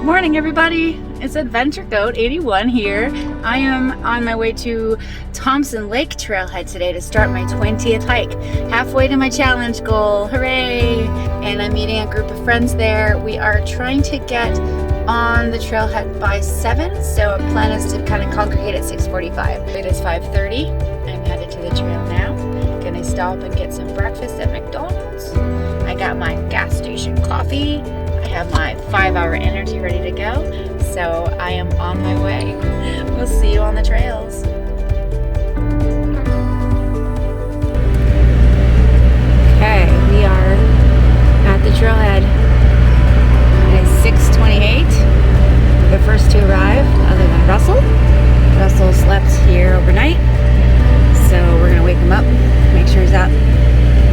Morning everybody, it's Adventure Goat 81 here. I am on my way to Thompson Lake Trailhead today to start my 20th hike. Halfway to my challenge goal, hooray! And I'm meeting a group of friends there. We are trying to get on the trailhead by 7, so our plan is to kind of congregate at 6:45. It is 5:30. I'm headed to the trail now. Gonna stop and get some breakfast at McDonald's. I got my gas station coffee. I have my 5-hour energy ready to go, so I am on my way. We'll see you on the trails. Okay, we are at the trailhead. It is 6:28. We're the first to arrive, other than Russell. Russell slept here overnight, so we're gonna wake him up, make sure he's up,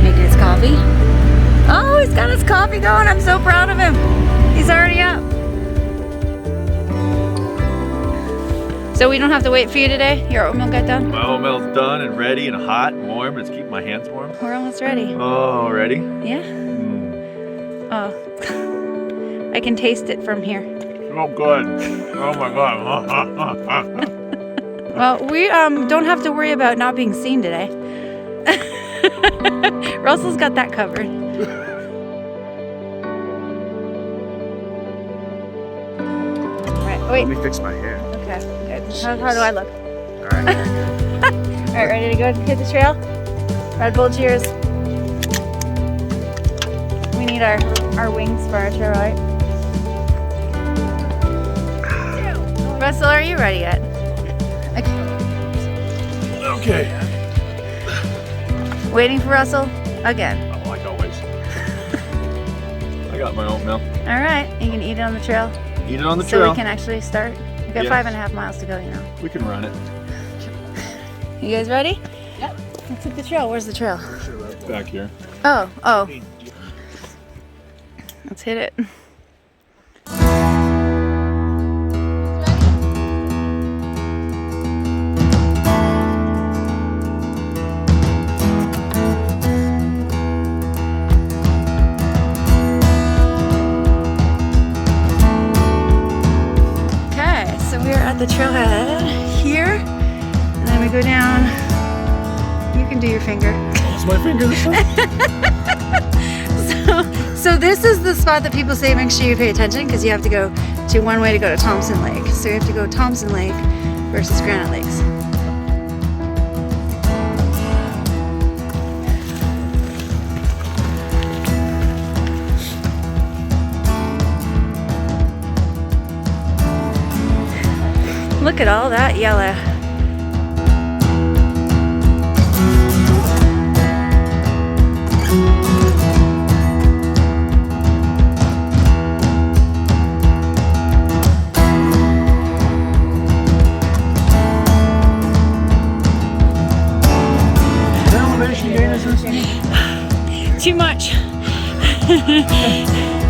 making his coffee. Oh, he's got his coffee going. I'm so proud of him. He's already up. So we don't have to wait for you today? Your oatmeal got done? My oatmeal's done and ready and hot and warm. It's keeping my hands warm. We're almost ready. Oh, ready? Yeah? Oh. I can taste it from here. Oh, good. Oh my God. Well, we don't have to worry about not being seen today. Russell's got that covered. Right, wait. Let me fix my hair. Okay, good. How do I look? Alright. Alright, ready to go hit the trail? Red Bull cheers. We need our wings for our trail, right? Russell, are you ready yet? Okay. Waiting for Russell again. Oh, like always. I got my oatmeal. Alright, you can eat it on the trail. Eat it on the So trail. we can actually start. We've got 5.5 miles to go, you know. We can run it. You guys ready? Yep. Let's hit the trail. Where's the trail? Back here. Oh. Let's hit it. The trailhead here, and then we go down. You can do your finger. Is my finger this one? So this is the spot that people say make sure you pay attention because you have to go to one way to go to Thompson Lake. So you have to go Thompson Lake versus Granite Lakes. Look at all that yellow. Elevation gain is this? Too much.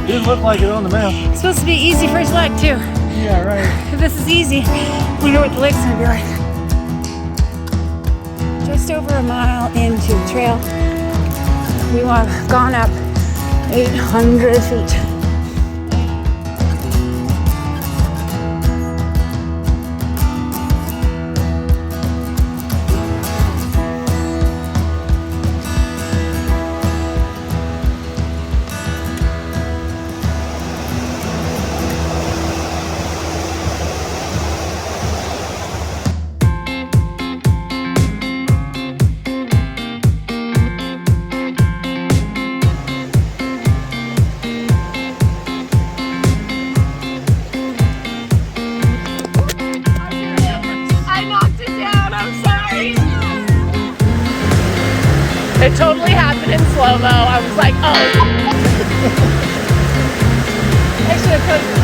Didn't look like it on the map. It's supposed to be easy first leg too. Yeah, right. If this is easy, we know what the lake's gonna be like. Just over a mile into the trail, we have gone up 800 feet. It totally happened in slow-mo. I was like, oh. I should have told you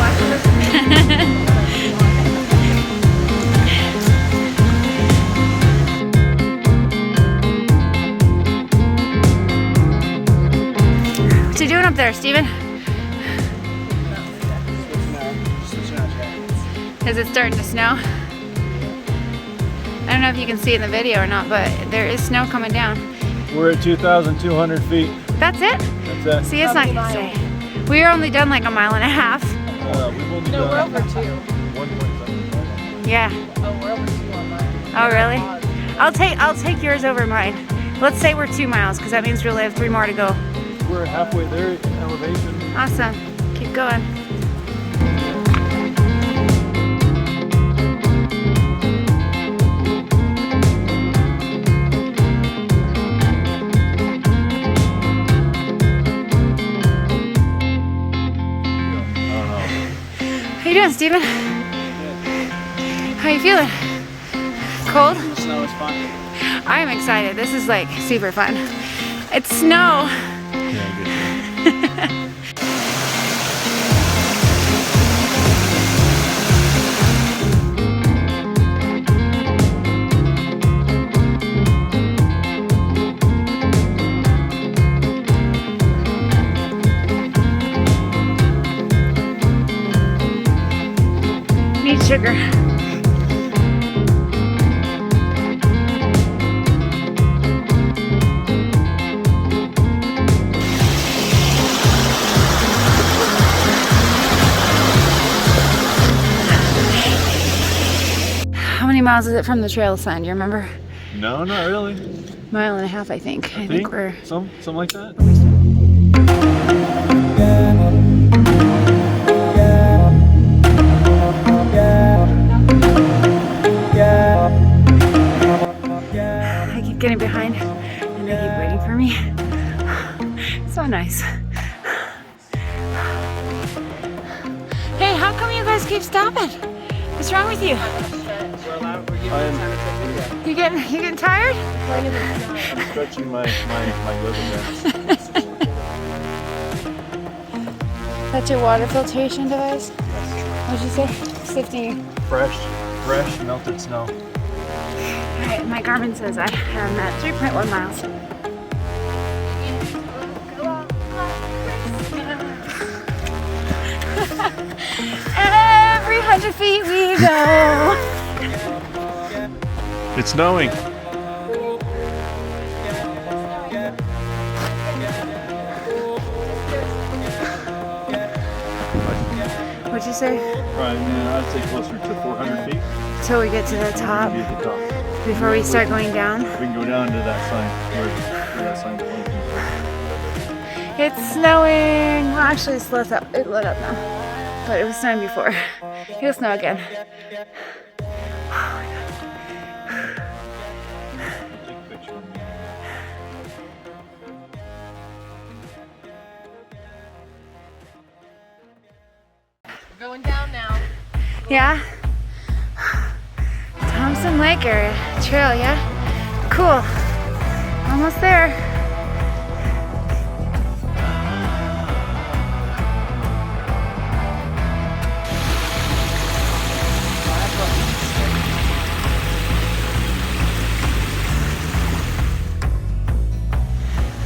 What you doing up there, Steven? Is it starting to snow? I don't know if you can see in the video or not, but there is snow coming down. We're at 2,200 feet. That's it? That's it. See, it's not gonna stay. We were only done like a mile and a half. We've only No, we're done over 2. 1.7. Yeah. Oh, we're over 2 on mine. Oh, really? I'll take yours over mine. Let's say we're 2 miles, because that means we only have 3 more to go. We're halfway there in elevation. Awesome. Keep going. How you doing, Steven? How you feeling? Cold? The snow is fun. I'm excited. This is like super fun. It's snow. Yeah, good. Need sugar. How many miles is it from the trail sign? Do you remember? No, not really. 1.5 miles, I think. I think we're. Something like that. I keep getting behind and they keep waiting for me. So nice. Hey, how come you guys keep stopping? What's wrong with you? You getting tired? I'm stretching my ligaments. That's your water filtration device? What'd you say? Sifting. Fresh melted snow. Alright, my Garmin says I'm at 3.1 miles. Every 100 feet we go. It's snowing. What'd you say? Right, man, I'd say closer to 400 feet. Till we get to the top, Maybe at the top. before we start going down. We can go down to that sign. Where that sign's pointing. It's snowing. Well, actually, it's let up. It let up now, but it was snowing before. It'll snow again. Take a picture of me. We're going down now. Yeah. Thompson Lake area trail. Yeah. Cool. Almost there.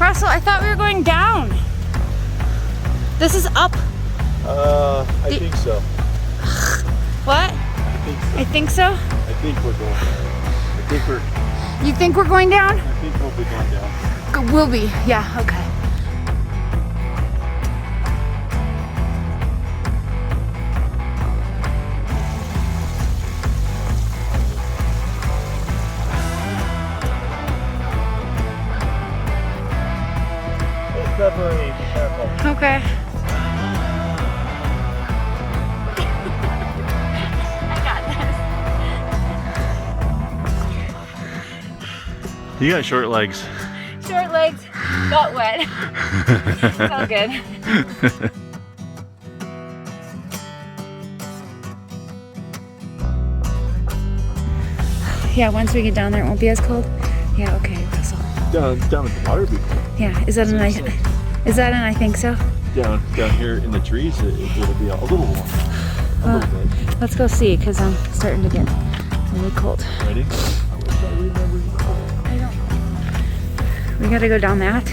Russell, I thought we were going down. This is up. I think so. What? I think so. I think so. I think we're going. I think we're. You think we're going down? I think we'll be going down. We'll be. Yeah, okay. It's pepperoni. Be careful. Okay. I got this. You got short legs. Short legs, got wet. It's all good. Yeah, once we get down there, it won't be as cold. Yeah, okay, Russell. Down at the water be cool. Yeah, is that an I think so? Down here in the trees, it'll be a little warm. A little bit. Let's go see, because I'm starting to get really cold. Ready? I wish I remembered. I don't. We gotta go down that.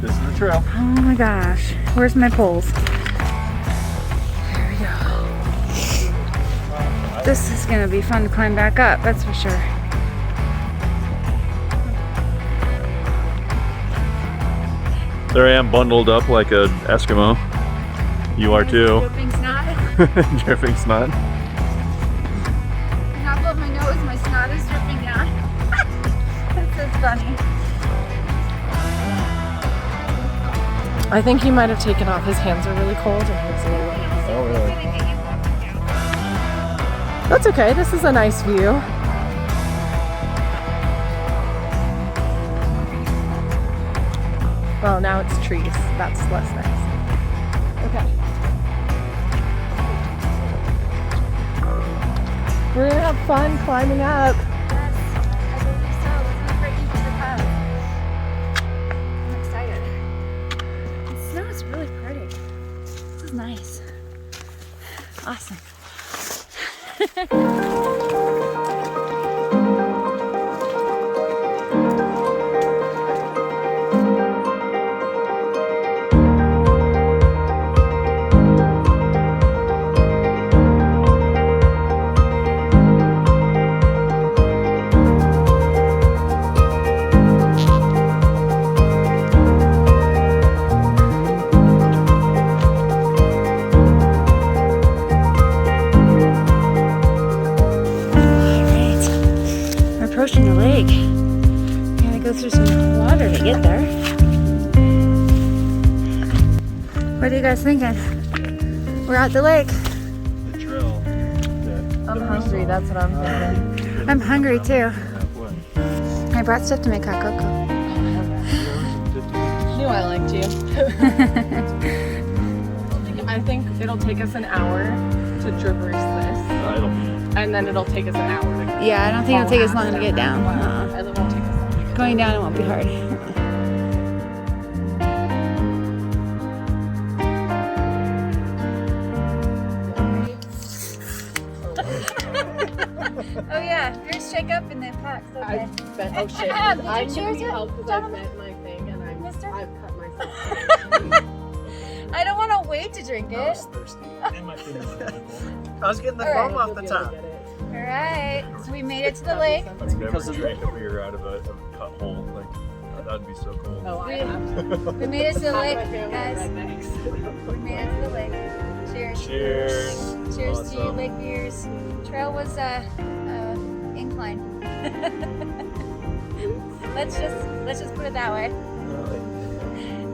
This is the trail. Oh my gosh, where's my poles? There we go. This is gonna be fun to climb back up, that's for sure. There I am, bundled up like an Eskimo. You are too. Dripping snot. Dripping snot. Top of my nose, my snot is dripping down. This is funny. I think he might have taken off. His hands are really cold and he's a little wet. Oh, really? That's okay. This is a nice view. Well, now it's trees. That's less nice. Okay. We're gonna have fun climbing up. Yes, I believe so. Let's not break into the path. I'm excited. The snow is really pretty. This is nice. Awesome. Approaching the lake. Gotta go through some water to get there. What are you guys thinking? We're at the lake. The trail. I'm hungry. That's what I'm thinking. I'm hungry too. Halfway. I brought stuff to make hot cocoa. Knew I liked you. I think it'll take us an hour to traverse this, and then it'll take us an hour to Yeah, I don't think it'll take us long to get down. And it won't take us long to get Going down it won't be hard. Oh yeah, yours shake up and then packs. Okay. Oh shit. Did you I choose need it, help because I gentlemen? bent my thing and Mister? I've cut myself. I don't want to wait to drink it. I was getting the All right. foam off the top. All right, so we made it to the lake. I've never drank if we were out of a cut hole. Like, that'd be so cool. Oh, I We- have. We made it to the lake, Half my family guys. rednecks. We made it to the lake. Cheers. Cheers. Cheers to you, Awesome. lake beers. Trail was incline. let's just put it that way.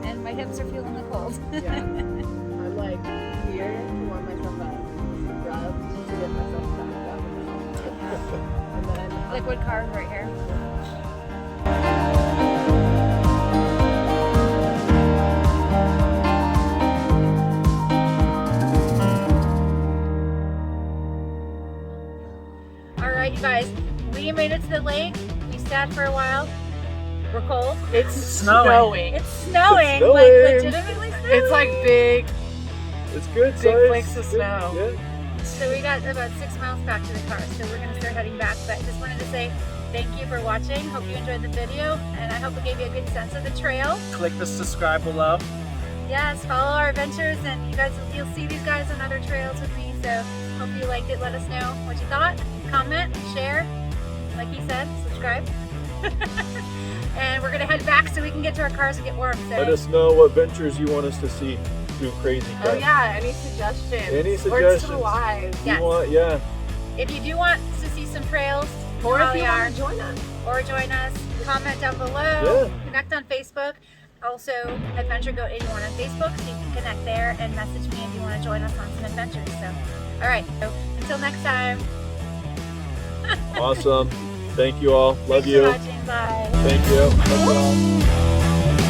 And my hips are feeling the cold. Yeah. I'm like here to warm myself up, rub to get myself back up. And then Liquid carbs right here. All right, you guys, we made it to the lake. We sat for a while. We're cold. it's snowing. It's snowing, snowing. like legitimately snowing. It's like big. It's good Big size. flakes of snow. Yeah. So we got about 6 miles back to the car, so we're gonna start heading back. But just wanted to say thank you for watching. Hope you enjoyed the video, and I hope it gave you a good sense of the trail. Click the subscribe below. Yes, follow our adventures, and you'll see these guys on other trails with me. So hope you liked it. Let us know what you thought. Comment, share, like he said, subscribe. And we're gonna head back so we can get to our cars and get warm. So Let us know what ventures you want us to see do crazy Oh crap. yeah, any suggestions? Any Or suggestions? to live. Yes. You want, yeah. if you do want to see some trails, Or how if they you are, want to join us. or join us, comment down below, Yeah. connect on Facebook. Also, Adventure Goat 81 on Facebook, so you can connect there and message me if you want to join us on some adventures. So, all right, so until next time. Awesome. Thank you all. Love Thanks you. for watching. Bye. Thank you. Love you all.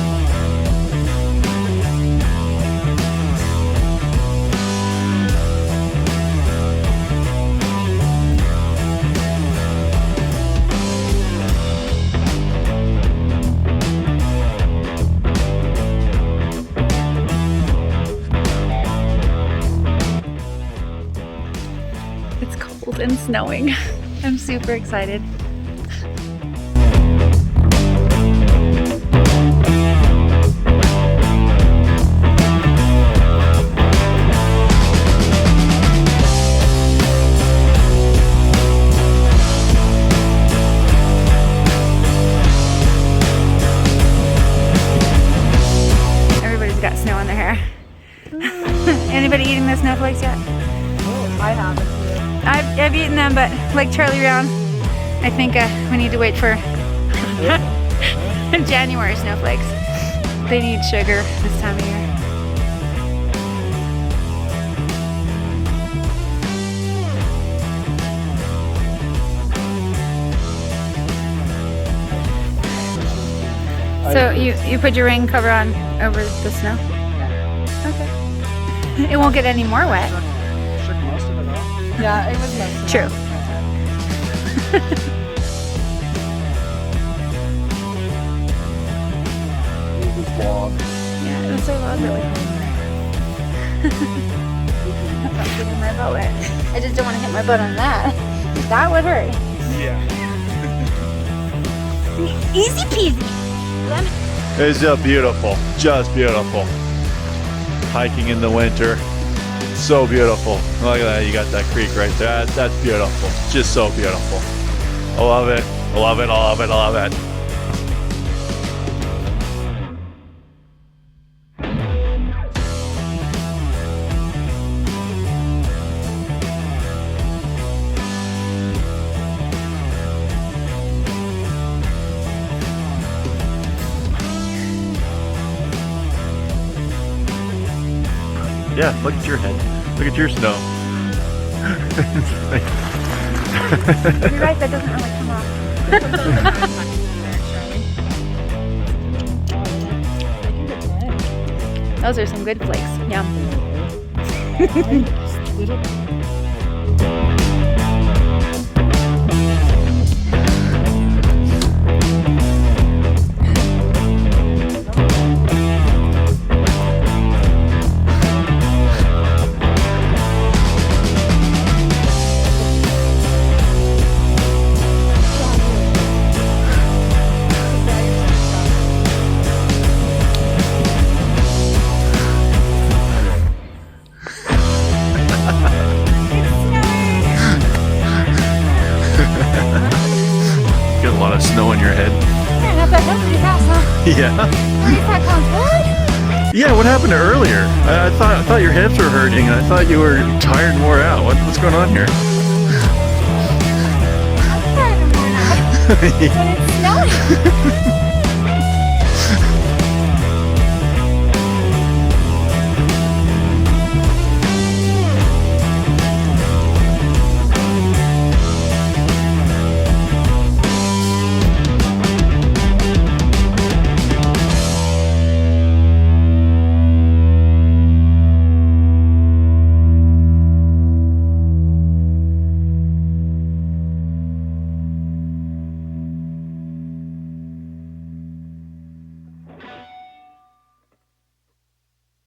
It's cold and snowing. I'm super excited. Everybody's got snow in their hair. And anybody eating the snowflakes yet? I haven't. I've eaten them, but like Charlie Brown, I think we need to wait for January snowflakes. They need sugar this time of year. So you put your rain cover on over the snow? Okay. It won't get any more wet. Shook most of it off. Yeah, it was nice. True. Yeah, it was so loud really. I'm not getting my butt wet. I just don't want to hit my butt on that. That would hurt. Yeah. Easy peasy. It's just beautiful. Just beautiful. Hiking in the winter. So beautiful. Look at that. You got that creek right there. That's beautiful. Just so beautiful. I love it. I love it. I love it. I love it. Yeah, look at your head. Look at your snow. You're right, that doesn't really come off. Those are some good flakes. Yum. Get a lot of snow in your head. Yeah, not that pretty fast, huh? Yeah. What? Yeah, what happened earlier? I thought your hips were hurting. I thought you were tired and wore out. What's going on here? I'm tired of going out. But it's snowing.